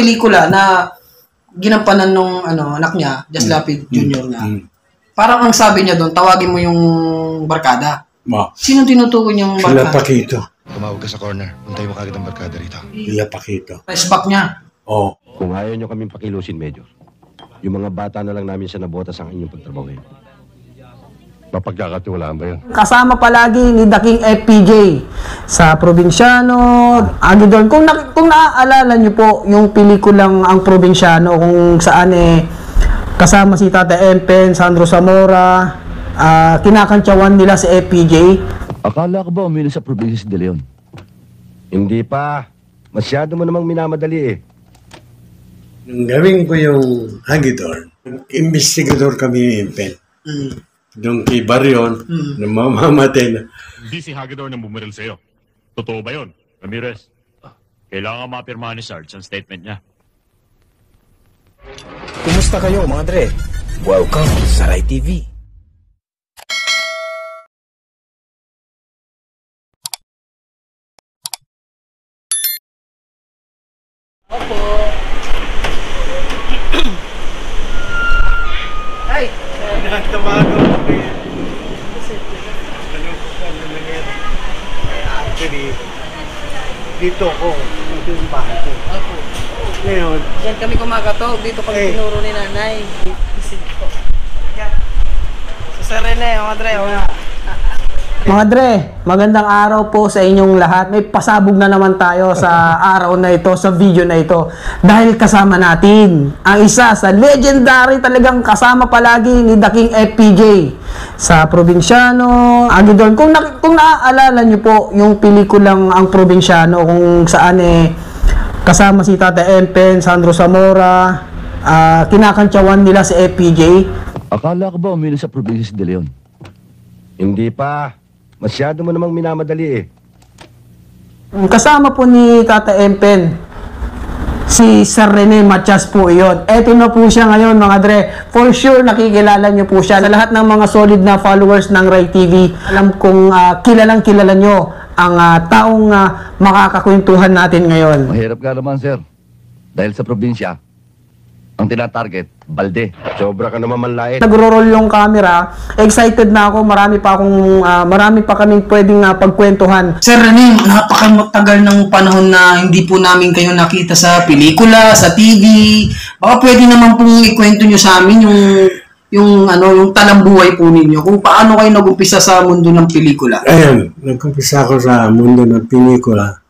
pelikula na ginampanan nung anak niya, Just Lapid Jr. nga. Parang ang sabi niya doon, tawagin mo yung barkada. Sino tinutukoy niyang barkada? Sila Pakito. Tumawag ka sa corner. Puntay mo kagad ang barkada rito. Sila Pakito. Press back niya. Oo. Kung ayaw nyo kaming pakilusin, Major, yung mga bata na lang namin siya nabotas ang inyong pagtrabaho. Mapagkakatiwalaan ba yun? Kasama palagi ni Daking FPJ sa Probinsyano, Agidon. Kung naaalala nyo po yung pelikulang Ang Probinsyano, kung saan kasama si Tata Empen, Sandro Zamora, kinakantsawan nila si FPJ. Akala ko ba umili sa probinsya si De Leon? Hindi pa. Masyado mo namang minamadali Nung gawin ko yung Hagidor, investigador kami ni Empen. Doon kay Baryon, na mamamatay na. Hindi si Hagedorn ang bumaril sa'yo. Totoo ba yun, Ramirez? Kailangan mapirmahan ni Sarge ang statement niya. Kumusta kayo, mga Dre? Welcome sa Rai TV. Opo. Ay! Actually, dito ako. Dito yung bahay ko. Opo. Ngayon, Yan kami kumakatog. Dito kami tinuro ni nanay. So, Sir Rene, mga Dre, Mga Dre, magandang araw po sa inyong lahat. May pasabog na naman tayo sa araw na ito, sa video na ito. Dahil kasama natin ang isa sa legendary talagang kasama palagi ni Daking FPJ sa Probinsyano, Agidon. Kung naaalala nyo po yung pelikulang Ang Probinsyano, kung saan kasama si Tata Empen, Sandro Zamora, kinakantsawan nila si FPJ. Akala ko ba umili sa probinsya si De Leon? Hindi pa. Masyado mo namang minamadali Kasama po ni Tata Empen, si Sir Rene Matias po iyon. Eto na po siya ngayon, mga Dre. For sure, nakikilala niyo po siya. Sa lahat ng mga solid na followers ng Rai TV, alam kong kilalang kilala niyo ang taong makakakwentuhan natin ngayon. Mahirap ka naman, sir. Dahil sa probinsya, ang tinatarget, balde. Sobra ka naman manlait. Nagro-roll yung camera. Excited na ako. Marami pa kaming pwedeng pagkwentuhan. Sir Rene, napakatagal ng panahon na hindi po namin kayo nakita sa pelikula, sa TV. Baka pwede naman pong ikwento nyo sa amin yung talambuhay po ninyo. Kung paano kayo nag-umpisa sa mundo ng pelikula. ayun, nag-umpisa ako sa mundo ng pelikula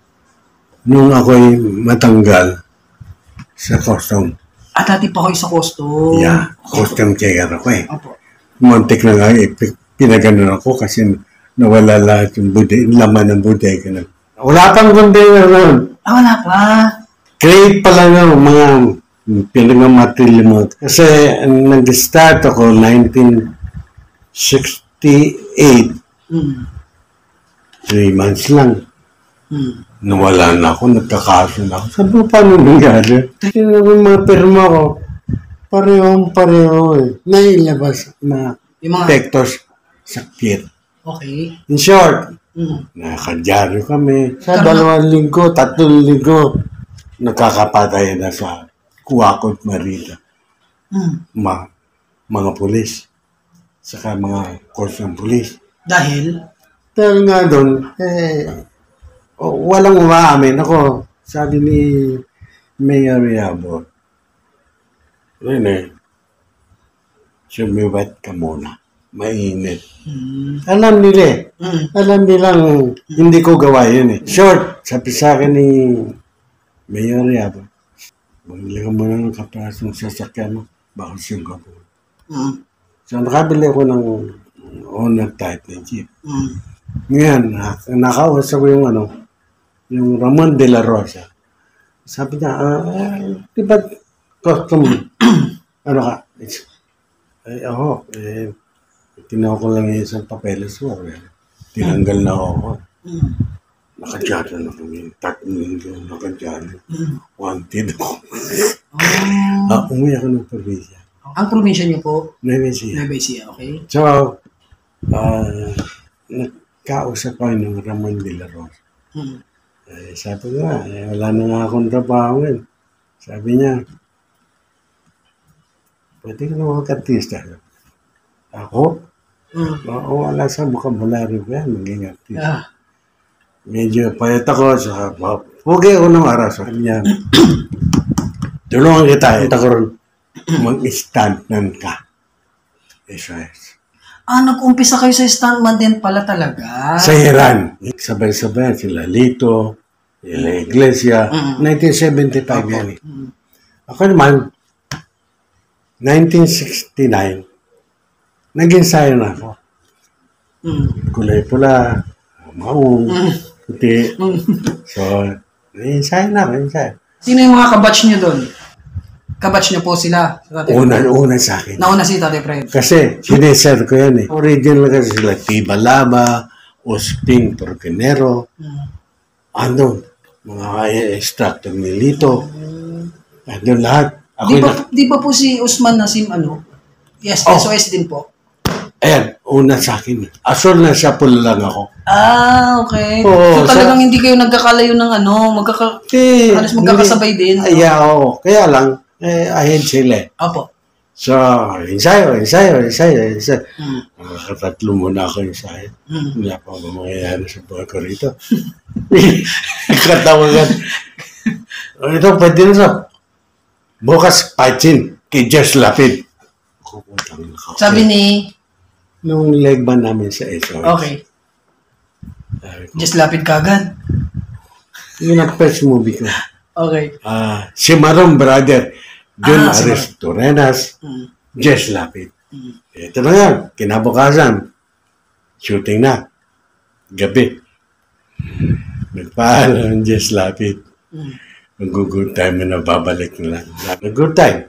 nung ako'y matanggal sa custom. At dati pa kayo sa costume. Yeah, custom checker ako Opo. Muntik na nga, pinaganon ako kasi nawala lahat yung laman ng bodega na. Wala pang container noon. Wala pa. Crate pa lang yung mga pinagamatil mo. Kasi nag-start ako 1968. 3 months lang. Nawala na ako, nagkakaso na ako. Sabi ko, paano nangyari? Tingnan ko yung mga pirma ko. Pareho. Nailabas na Yung mga... tektos sa kit. Okay. In short, nakadyaryo kami. Sa 2 linggo, 3 linggo, nakakapatay na sa Kuwakot Marita. Mga pulis. Saka mga course ng pulis. Dahil Nga doon, walang umaamin. Ako, sabi ni Mayor Yabor, Rene, sumiwat ka muna. Mainit. Alam nila Alam nilang hindi ko gawa yun Short, sabi sa akin ni Mayor Yabor, bumili ka muna ng kaprasong sasakyan mo, baka Singapore. So, nakabili ako ng owner type ng jeep. Ngayon, nakausap ko yung Ramon de la Rosa. Sabi niya, di ba custom, ka? Ako, tinaw ko lang yung isang papeles mo. Tinanggal na ako. Nakadyado na kami. 3 linggo, nakadyado. Wanted ako. Umuwi ako ng probinsya. ang probinsya niyo po, Nueva Ecija. Nueva Ecija, okay? So, nagkausap ko ng Ramon de la Rosa. Sabi ko nga, wala na nga akong trabaho. Sabi niya, pwede ka naman mag-artista. Ako? Oo, wala sa vocabulary ko yan, maging artista. Medyo payat ako, saka pugay ako ng araw. Sabi niya, tulungan kita, ito ko rin, mag-stuntman ka. SOS. Nag-umpisa kayo sa stuntman din pala talaga. Sa Iran, sabay-sabay sila Lito, sila Iglesia, 1975 yan eh. Ako naman, 1969, nag-ensayo na ako. Kulay pula, maong, puti. So, nag-ensayo na ako, Sino yung mga kabatch niyo doon? Kabatch niyo po sila? Una sa akin. Nauna si Tatay Fred. Kasi, sineser ko yan eh. Original kasi sila, Tiba Lama, Osping Torquenero, mga extractor ni Lito. Andun lahat. Di ba po si Usman Nasim, Yes, SOS din po. Ayan, una sa akin. Asol na siya, pula lang ako. Okay. Oo, So talagang hindi kayo nagkakalayo ng halos magkakasabay din. Oo. Kaya lang, ahead sila. Opo. So, ensayo. Nakakatatlo muna ako ensayo. Wala pa ba mangyayari sa buhay ko rito. Katawagan. Ito, pwede na ito. Bukas, patsin kay Jess Lapid. Sabi ni... Nung leg band namin sa SOS. Okay. Just lapid kagad. Yun ang first movie ko. Okay. Si Marong Brother, John Ares Torenas, Jess Lapid. Ito na yan, kinabukasan. Shooting na. Gabi. Nagpaalam ng Jess Lapid. Mag-good time na babalik na lang. Nag-good time.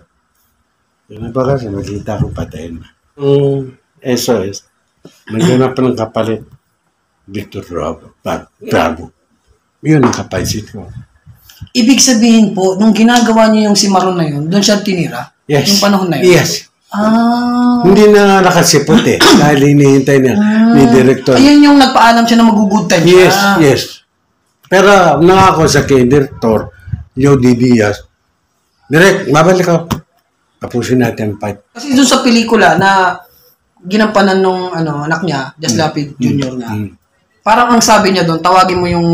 Kinabukasan, magkita ko patayin na. SOS, naghanap pa ng kapalit. Victor Bravo. Yun ang kapalit ko. Ibig sabihin po, nung ginagawa niyo yung si Maron na yun, doon siya tinira? Yes. Yung panahon na yun? Yes. Hindi na nakasipot eh. Dahil hinihintay niya ni Director. Ayun yung nagpaalam siya na mag-good time. Yes. Pero nangako sa kay Director, Jody Diaz, Direk, mabalik ako. Tapusin natin ang fight. Kasi doon sa pelikula na ginampanan nung anak niya, Jess Lapid Jr. na. Parang ang sabi niya doon, tawagin mo yung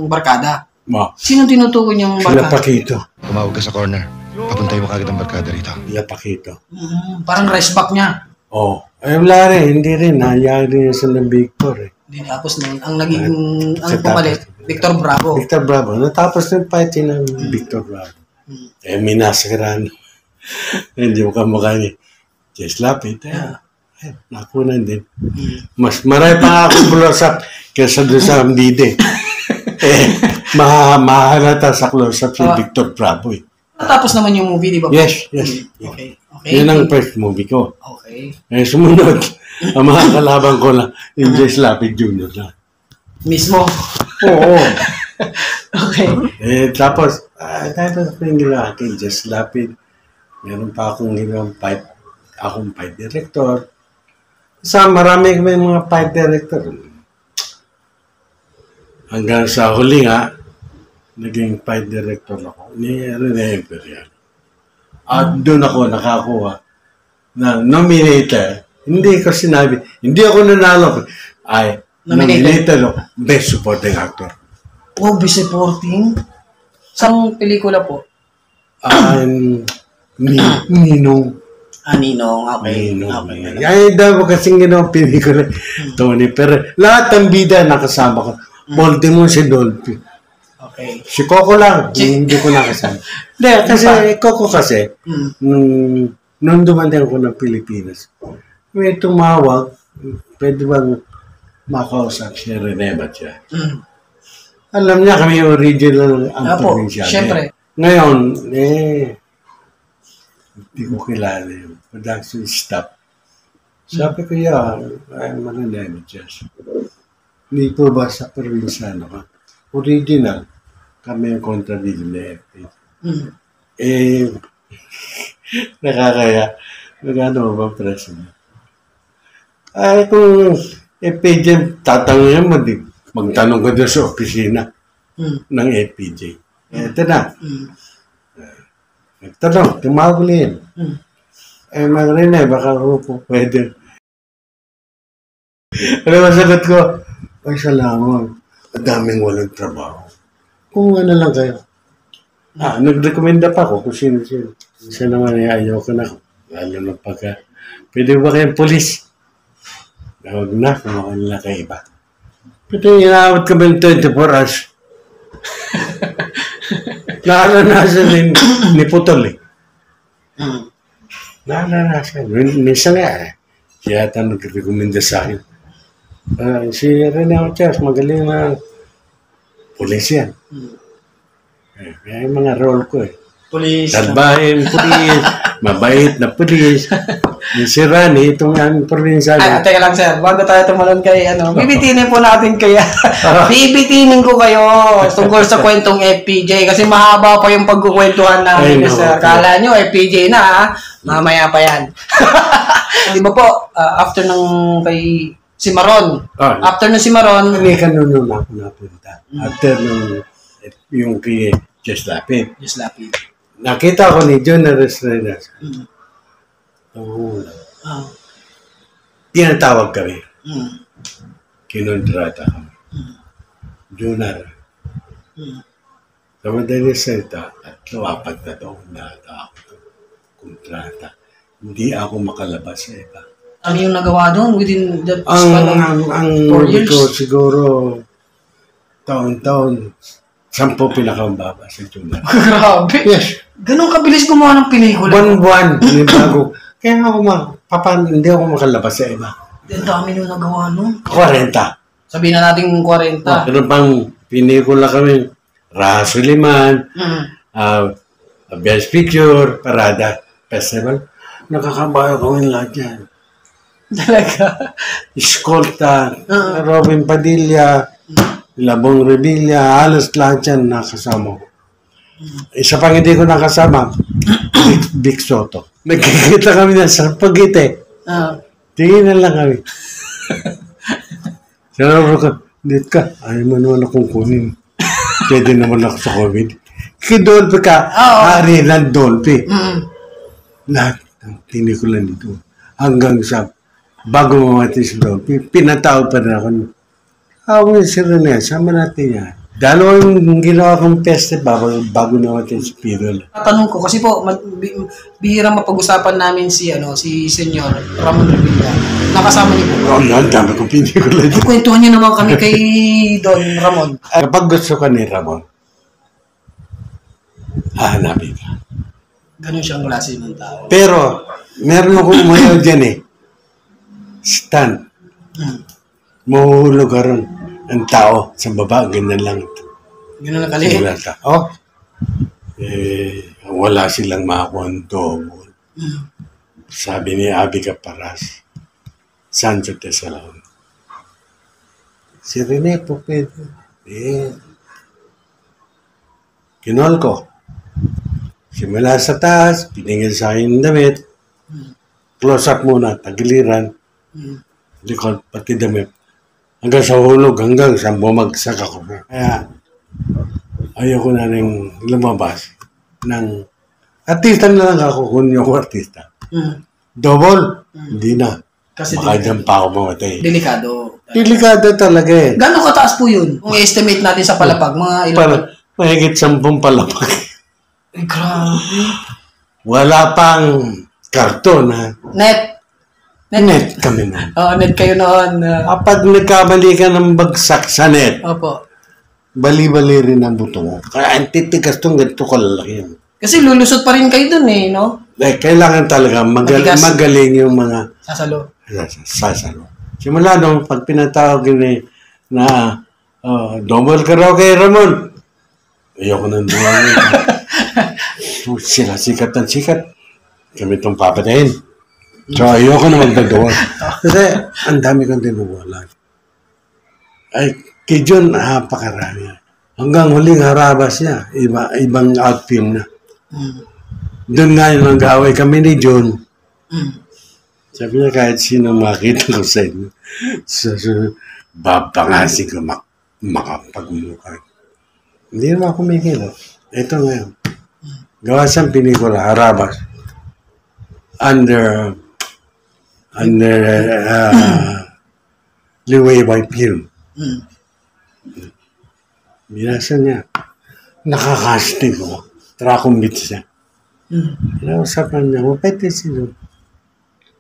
barkada. Sino tinutukoy niyang Sila barkada? Pakito. Tumawag ka sa corner. Papuntay mo kagad ang barkada rito. Sila Pakito. Parang rest back niya. Wala rin. Hindi rin. Hayaan rin sa ng Victor eh. Tapos noon, ang pumalit, Victor Bravo. Victor Bravo. Natapos ng fight ng Victor Bravo. Minasakran. Hindi mo kamukha niya. Jess Lapid. Nakunan din. Mas marami pa ako close-up kaysa doon sa Amdide. Mahalata sa close-up si Victor Bravo eh. Natapos naman yung movie, di ba? Yes. Okay. Yun ang first movie ko. Okay. Sumunod, ang mga kalaban ko lang, yung Jess Lapid Jr. na. Mismo? Oo. Okay. Tapos ako yung ginawa kay Jess Lapid. Meron pa akong ginawang akong fight director. Marami kami mga fight director. Hanggang sa huli nga, naging fight director ako ni Rene Imperial. At doon ako nakakuha na nominator. Hindi ko sinabi, hindi ako nanalo. Nominated ako, Best Supporting Actor. Best Supporting? Saan pelikula po? Ninong. Ninong, okay. Ay, daw kasing ginawa pelikula. Tony, pero lahat ng bida nakasama ko. Baltimore si Dolphy. Okay. Si Coco lang, hindi ko nakasama. Hindi, kasi Coco kasi, nung dumating ako ng Pilipinas, may tumawag, pwede bang makausap si Rene Batya? Alam niya kami original ang provincial. Siyempre. Ngayon, hindi ko kilala yung production staff. Sabi ko, I'm Rene Batya. Hindi ko ba sa provinciano ka? Original. Kami yung contradiction na FP. Nakakaya. Nagano ba president? Kung FPJ, tatanungin mo, magtanong ko doon sa opisina ng FPJ. Ito na. Nagtanong, tumawag ulit. Eh, Rene, baka ako po pwede. Ano masagot ko? Ay, salamat. Ang daming walang trabaho. Kung ano lang kayo. Nag-recommenda pa ako kung sino-sino. Siya naman ayaw ko na. Lalo na pagka, pwede ba kayong polis? Huwag na, kumakan na kayo iba. Pero inaawat kami ng 24 hours. Nakalanasan ni Putol eh. Nakalanasan. Minsan nga siya ata nag-recommenda sa akin. Si Rene Ochas, magaling na pulis yan. May mga role ko eh. Police. Salbahin, pulis, mabait na pulis. Si Rani, itong aming probinsya. Teka lang sir, bago tayo tumalon kay bibitinin po natin kaya. Bibitinin ko kayo tungkol sa kwentong FPJ kasi mahaba pa yung pagkukwentuhan namin. Sir. Kala nyo, FPJ na ha? Mamaya pa yan. Di ba po, after ng kay si Maron. After ng si Maron. Hindi ka nun ako napunta. After nung yung kay Just Lapid. Just Lapid. Nakita ko ni John Restrenas. Tinatawag kami. Kinontrata kami. Junar. Sa madaling salita, at 4 na taon na ako kontrata. Hindi ako makalabas sa iba. Ano yung nagawa doon within that ang 4 years? ko siguro taon-taon 10 pinakambaba sa Junar. Grabe. Yes. Ganun kabilis gumawa ng pelikula. Buwan-buwan. Bago. Kaya ako hindi ako makalabas sa iba. Ang dami nyo nagawa nun. 40. Sabihin na natin 40. Pero pang pinikula kami, Raha Suliman, Best Picture, Parada Festival. Nakakabayo kami lahat yan. Talaga? Escolta, Robin Padilla, Labong Revilla, halos lahat yan nakasama ko. Isa pang hindi ko nakasama, Vic Soto. Nagkikita kami na sa Pagite. Tingin na lang kami. Sinabi ko, dit ka, ayaw mo naman akong kunin. Pwede naman ako sa COVID. Kidolpe ka, hari ng Dolpe. Lahat ng tinikulan dito. Hanggang sa, bago mamati si Dolpe, pinatawag pa rin ako. Ako nga si Rene, sama natin yan. Dalawa yung ginawa kong festival bago naman si Pirol. Tatanong ko, kasi po, bihirang mapag-usapan namin si Senyor Ramon Revilla. Nakasama niyo po. Ang dami kong pinikula. Kwentuhan niyo naman kami kay Don Ramon. Kapag gusto ka ni Ramon, hahanapin ka. Ganun siyang klase ng tao. Pero, meron akong umayaw dyan eh. Stand. Mahuhulog ka ron. Ang tao sa baba, ganyan lang. Ganun lang kaliit. Wala silang makakuha ng double. Sabi ni Abi Caparas, Sancho Tesalon. Si Rene po pwede. Kinol ko. Simula sa taas, piningil sa akin ng damit. Close up muna, tagiliran. Likod, pati damit. Hanggang sa hulog, hanggang sa bumagsak ako. Kaya, ayoko na rin lumabas ng artista na lang ako kung yung artista. Double, hindi na. Kasi baka dyan pa ako mamatay. Delikado. Delikado talaga eh. Gano'ng kataas po yun? Kung i-estimate natin sa palapag, mga ilang... Mahigit 10 palapag. Ay, grabe. Wala pang karton ha. Net kami na. Net kayo noon. Kapag nagkamali ka ng bagsak sa net, Opo. bali-bali rin ang buto mo. Kaya ang titigas itong ganito kalalaki yan. Kasi lulusot pa rin kayo dun eh, no? Kailangan talaga magaling yung mga Sasalo. Simula nung pag pinatawag na double ka raw kay Ramon. Ayoko nang duwagin. Sila sikat ng sikat. Kami itong papatayin. So, ayoko na magdadawa. Kasi, ang dami kong tinuwalan. Ay, kay John, napakarami. Hanggang huling harabas niya, ibang outfilm na. Doon nga yung nag-away kami ni John. Sabi niya, kahit sino makita ko sa inyo, babangasi ko makapagmukha. Hindi naman ako kumikilo. Ito ngayon. Gawa siyang pelikula, Harabas. Under Liwayway Film. Binasa niya. Nakakastig ko. Trakumbit siya. Pinausapan niya, mapete sila.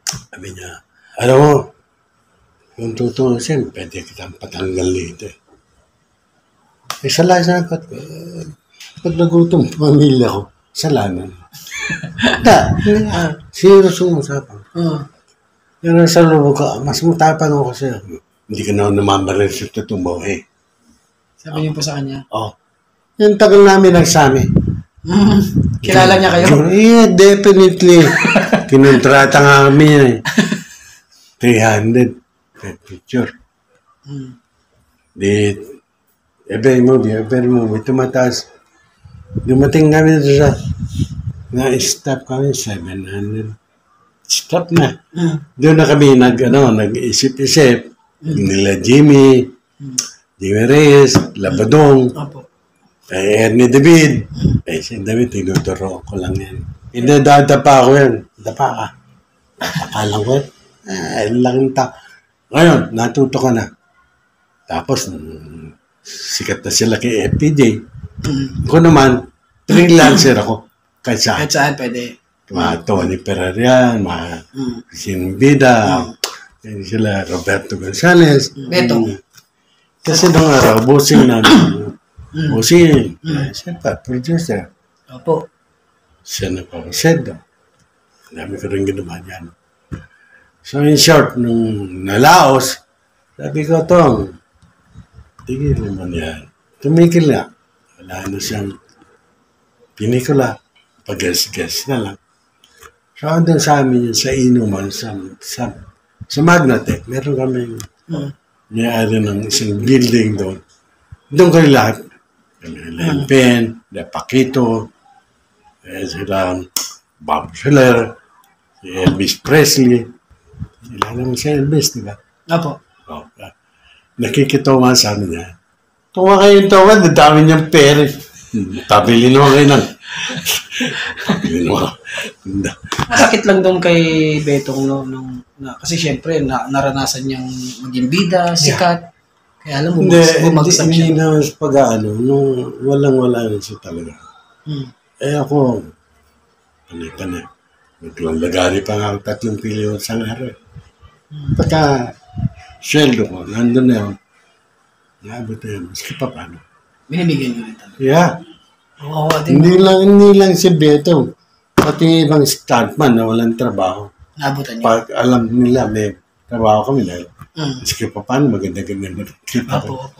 Sabi niya, alam mo, kung tutusin, pwede kitang patanggal dito. Sala siya ko. Pag nagutom pamilya ko, salanan. Serious yung usapan. Pero sa loob ko, mas matapan ako kasi, hindi ka na namamaril sa tutumbaw eh. Sabi niyo po sa kanya? Yung tagal namin nagsami. Kilala niya kayo? Yeah, definitely. Kinontrata nga kami yan eh. 300 per picture. Every movie, tumataas. Dumating kami sa na-stop kami, 700. Stop na. Doon na kami nag-isip-isip. Nila Jimmy Reyes, Labadong, Ernie David. Si David, tinuturo ko lang yan. Pinadadapa ko yan. Dapa ka. Akalang ko yan. Lang ta. Ngayon, natuto ka na. Tapos, sikat na sila kay FPJ. Ako naman, freelancer ako. Kahit saan. Kahit saan pwede. Mga Tony Perarian, mga Sinbida, sila Roberto Gonzalez. Beto. Kasi nung araw, bossing namin. Bossing. Siya pa, producer. Opo. Siya na pa, Sedo. Dami ko rin ginawa niyan. So in short, nung nalaos, sabi ko, Tong, tigil naman yan. Tumikil na. Wala na siyang pinikula. Pag-guess na lang. So, andun sa amin yun, sa inuman, sa Magnatec, meron kami may-ari ng isang building doon. Doon kayo lahat. Kami Pen, Paquito, sila Bob Schiller, si Elvis Presley. Sila naman si Elvis, di ba? Opo. Nakikitawa sa amin yan. Tuwa kayong tawa, dadami niyang pere. Pabili naman kayo ng... Masakit lang doon kay Betong kasi syempre naranasan niyang maging bida, sikat. Kaya alam mo, bumagsak siya. Hindi na pag-ano, nung walang-wala rin siya talaga. Ako, panay-panay. Maglalagari pa nga ang 3 pilyon sa araw. Pagka sweldo ko, nandun na yun. Naabot na yun, maski pa paano. Binibigyan niyo rin talaga. Yeah. Oo, hindi lang si Beto. Pati ibang stuntman na walang trabaho. Naabutan niyo. Pag alam nila, may trabaho kami dahil maski pa paano, maganda-ganda kita ko.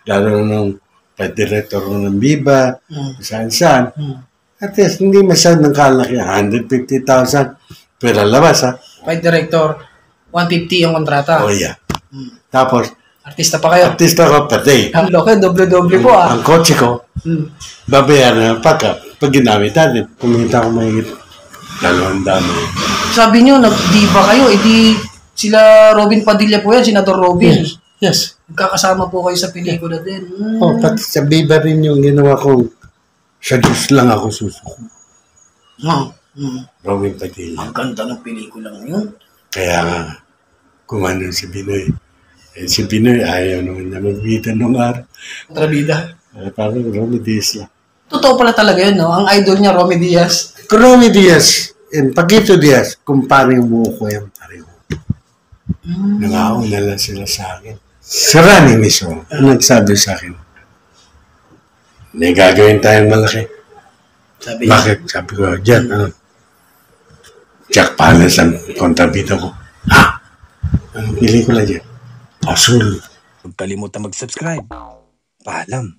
Lalo nung pa-director ng Viva, saan-saan. At least, hindi masyadong kalaki. 150,000. Pero labas, ha? Fight director, 150 ang kontrata. Oh, yeah. Tapos, artista pa kayo. Artista ko per day. Ang loko, doble-doble po Ang kotse ko, babayaran na pag ginamit natin. Kumita ko may 200. Sabi niyo, nag-diva kayo, edi sila Robin Padilla po yan, Senador Robin. Yes. Nagkakasama po kayo sa pelikula din. Pati sa Viva rin yung ginawa kong sa Diyos lang ako susuko. Robin Padilla. Ang ganda ng pelikula ngayon. Kaya nga, kumano si Pinoy. Si Pinoy ayaw naman na magbita nung araw. Kontrabida. Parang Romy Diaz lang. Totoo pala talaga yun, no? Ang idol niya, Romy Diaz. Romy Diaz and Paquito Diaz, kumparing buo ko yan pareho. Nangaon na lang sila sa akin. Si Rani mismo, nagsabi sa akin, may gagawin tayong malaki. Sabi Bakit? Sabi ko, Jack, Jack Palance ang kontrabida ko. Ha? Ang pelikula dyan? Asul. Huwag kalimutan mag-subscribe. Paalam.